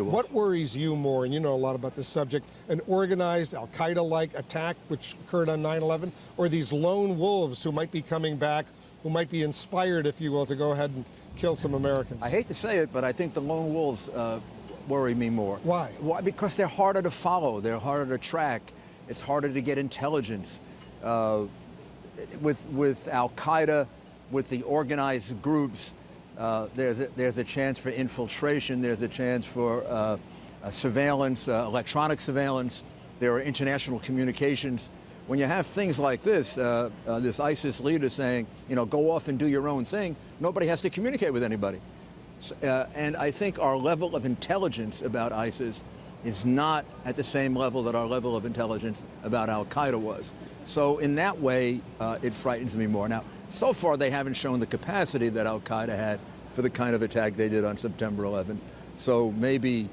What worries you more, and you know a lot about this subject, an organized al-Qaeda-like attack which occurred on 9/11, or these lone wolves who might be coming back, who might be inspired, if you will, to go ahead and kill some Americans? I hate to say it, but I think the lone wolves worry me more. Why? Why? Because they're harder to follow. They're harder to track. It's harder to get intelligence. With al-Qaeda, with the organized groups, there's a chance for infiltration. There's a chance for surveillance, electronic surveillance. There are international communications. When you have things like this, this ISIS leader saying, go off and do your own thing, nobody has to communicate with anybody. And I think our level of intelligence about ISIS is not at the same level that our level of intelligence about al-Qaeda was. So in that way, it frightens me more. Now, so far they haven't shown the capacity that al-Qaeda had for the kind of attack they did on September 11. So maybe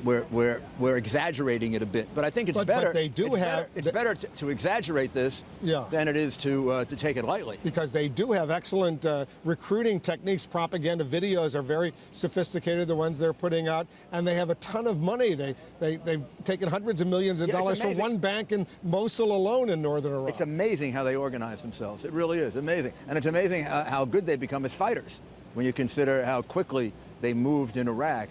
we're exaggerating it a bit, but I think it's better. But they do it's better to exaggerate this than it is to take it lightly. Because they do have excellent recruiting techniques. Propaganda videos are very sophisticated, the ones they're putting out, and they have a ton of money. They've taken hundreds of millions of dollars from one bank in Mosul alone in northern Iraq. It's amazing how they organize themselves. It really is amazing, and it's amazing how good they become as fighters when you consider how quickly they moved in Iraq.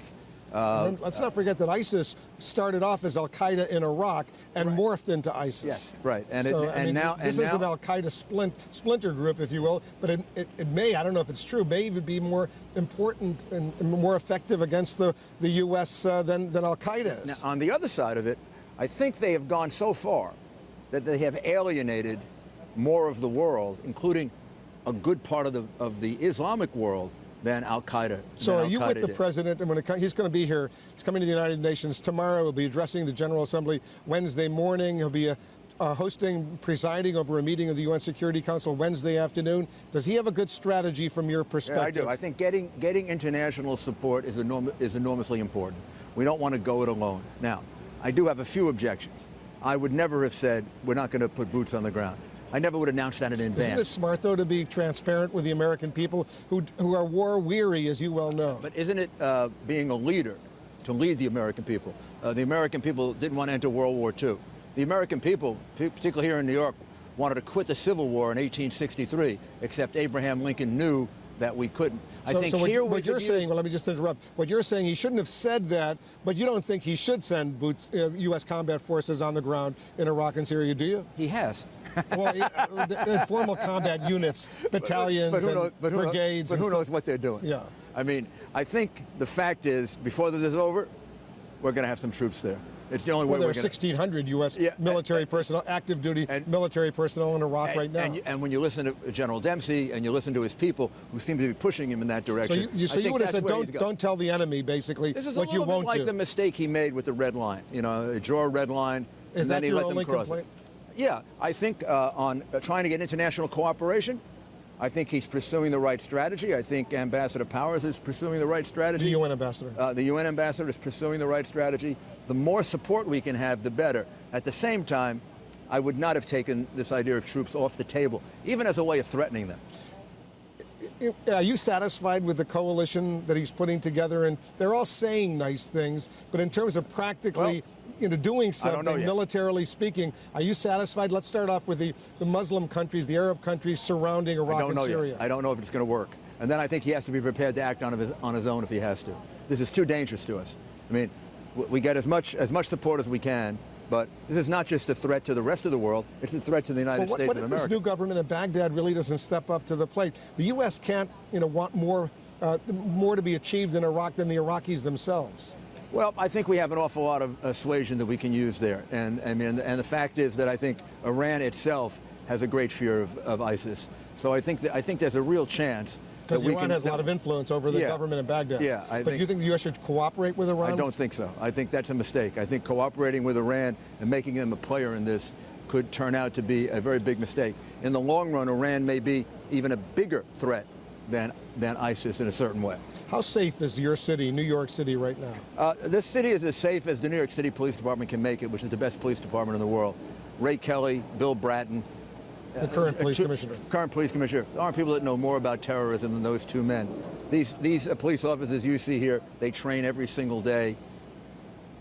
Let's not forget that ISIS started off as al-Qaeda in Iraq and morphed into ISIS. Yes, right. And this is an al-Qaeda splinter group, if you will, but it may, I don't know if it's true, may even be more important and more effective against the U.S. than al-Qaeda is. Now, on the other side of it, I think they have gone so far that they have alienated more of the world, including a good part of the Islamic world, than al-Qaeda. So are you with the president? And he's going to be here. He's coming to the United Nations tomorrow. He'll be addressing the General Assembly Wednesday morning. He'll be presiding over a meeting of the UN Security Council Wednesday afternoon. Does he have a good strategy from your perspective? Yeah, I do. I think getting international support is enormously important. We don't want to go it alone. Now, I do have a few objections. I would never have said we're not going to put boots on the ground. I never would announce that in advance. Isn't it smart, though, to be transparent with the American people who are war-weary, as you well know? But isn't it being a leader to lead the American people? The American people didn't want to enter World War II. The American people, particularly here in New York, wanted to quit the Civil War in 1863, except Abraham Lincoln knew that we couldn't. What you're saying, well, let me just interrupt. What you're saying, he shouldn't have said that, but you don't think he should send U.S. combat forces on the ground in Iraq and Syria, do you? He has. Well, the informal combat units, battalions, brigades. But who knows what they're doing? Yeah. I mean, I think the fact is, before this is over, we're going to have some troops there. It's the only way there we're are 1,600 U.S. military personnel, active duty military personnel in Iraq right now. And when you listen to General Dempsey and you listen to his people who seem to be pushing him in that direction, so you would have said, don't tell the enemy, basally, what you won't do. This is a little bit like the mistake he made with the red line. Draw a red line, and then he let them cross it. Yeah, I think on trying to get international cooperation, I think he's pursuing the right strategy. I think Ambassador Powers is pursuing the right strategy. The UN ambassador. The UN ambassador is pursuing the right strategy. The more support we can have, the better. At the same time, I would not have taken this idea of troops off the table, even as a way of threatening them. Are you satisfied with the coalition that he's putting together? And they're all saying nice things, but in terms of practically doing something, militarily speaking, are you satisfied? Let's start off with the Muslim countries, the Arab countries surrounding Iraq and Syria. I don't know if it's going to work. And then I think he has to be prepared to act on his own if he has to. This is too dangerous to us. I mean, we get as much support as we can, but this is not just a threat to the rest of the world, it's a threat to the United States of America. What if this new government in Baghdad really doesn't step up to the plate? The U.S. can't, want more to be achieved in Iraq than the Iraqis themselves. Well, I think we have an awful lot of persuasion that we can use there. And the fact is that I think Iran itself has a great fear of ISIS. So I think there's a real chance. Because Iran has a lot of influence over the government in Baghdad. Yeah, but you think the U.S. should cooperate with Iran? I don't think so. I think that's a mistake. I think cooperating with Iran and making them a player in this could turn out to be a very big mistake. In the long run, Iran may be even a bigger threat than ISIS in a certain way. How safe is your city, New York City, right now? This city is as safe as the New York City Police Department can make it, which is the best police department in the world. Ray Kelly, Bill Bratton, The current police commissioner. Current police commissioner. There aren't people that know more about terrorism than those two men. These police officers you see here, they train every single day.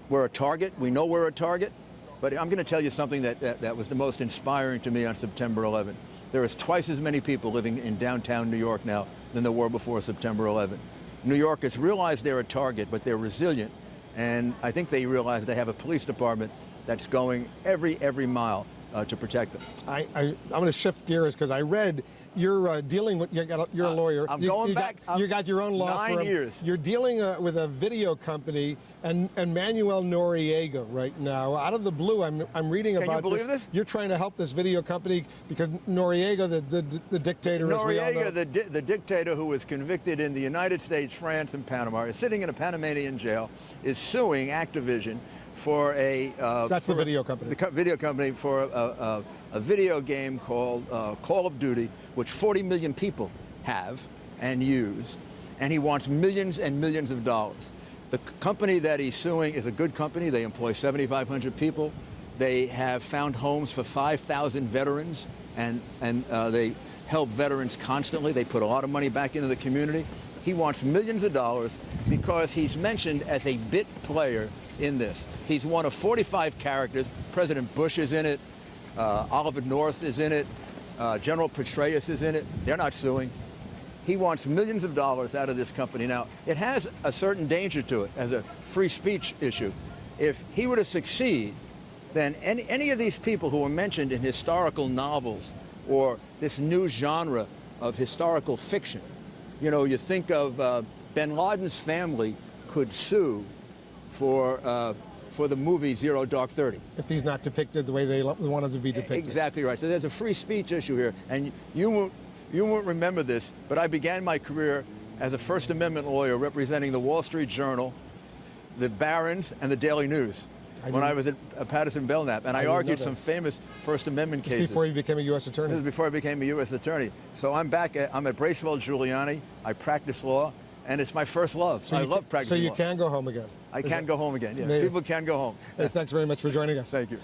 We're a target. We know we're a target. But I'm going to tell you something that was the most inspiring to me on September 11th. There is twice as many people living in downtown New York now than there were before September 11th. New Yorkers realize they're a target, but they're resilient. And I think they realize they have a police department that's going every mile to protect them. I'm going to shift gears because I read you're dealing with, you're a lawyer. I'm going back. You got your own law firm. 9 years. You're dealing with a video company and Manuel Noriega right now. Out of the blue, I'm reading about this. Can you believe this? You're trying to help this video company because Noriega, the dictator, as we all know. Noriega, the dictator who was convicted in the United States, France, and Panama, is sitting in a Panamanian jail, is suing Activision for a... That's the video company. The video company for a video game called Call of Duty, which 40 million people have and use, and he wants millions and millions of dollars. The company that he's suing is a good company. They employ 7,500 people. They have found homes for 5,000 veterans, and they help veterans constantly. They put a lot of money back into the community. He wants millions of dollars because he's mentioned as a bit player in this. He's one of 45 characters. President Bush is in it. Oliver North is in it. General Petraeus is in it. They're not suing. He wants millions of dollars out of this company. Now, it has a certain danger to it as a free speech issue. If he were to succeed, then any of these people who are mentioned in historical novels or this new genre of historical fiction, you know, you think of bin Laden's family could sue for the movie Zero Dark 30. If he's not depicted the way they want him to be depicted. Exactly right. So there's a free speech issue here, and you won't remember this, but I began my career as a First Amendment lawyer representing the Wall Street Journal, the Barron's, and the Daily News when I was at Patterson-Belknap, and I argued some famous First Amendment cases. Before you became a U.S. attorney? This is before I became a U.S. attorney. So I'm back. I'm at Bracewell Giuliani. I practice law, and it's my first love. I love practicing law. So you can go home again? I can go home again. Yeah, people can go home. Hey, thanks very much for joining us. Thank you.